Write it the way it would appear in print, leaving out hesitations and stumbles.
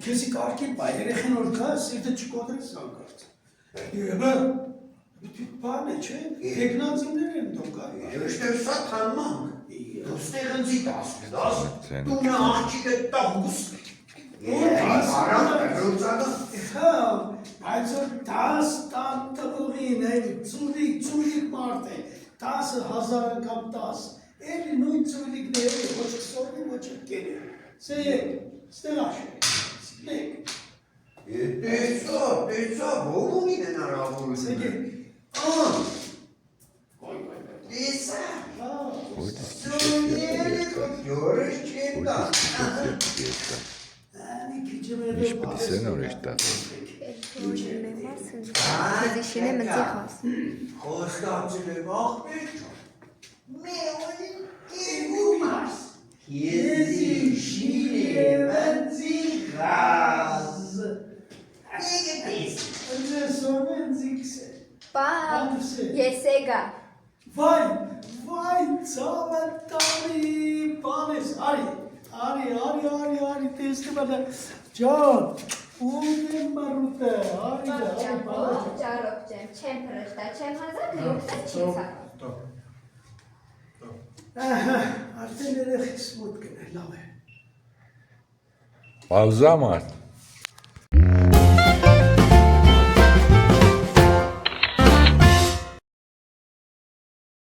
քեզի կարգել բայ երեխեն որ կա սիրտը չկոտրես անկարծ Եբը բան է չէ տեխնացիներ են դու կա Եստեր սա թանմանք Ստեղնձի 10 տունը աղջիկը տաղուս Այսօր 10 տան տվողին ծուլիկ մարդ է 10,000 անգամ 10 Էլի նույն ծուլիկները ոչ կսորվի ոչ կկերի Սեյեք, ստեղ աշեք, սիլեք Տեսա, բոլորին են արավորություն Սեյեք Տեսա Միշպտիսեն օրեշտա Քեզիշինը մծիխաս Խոստացել եմ աղբեր Մեղոնին կերգումաս Քեզիշինը մծիխաս Եկե պես Ընձեր սորվեն զիքս է Պապ, եսեգա Վայ, ծավը տարի, բանես, արի, տեսնում եմ, ջան, ում եմ մարուտը, արի, Ճարոք ջեմ, չեմ պրշտա, չեմ հազար, լուքսը չիցա արդեն երեխիս մոտ կներ, լավ է Պավզա մարդ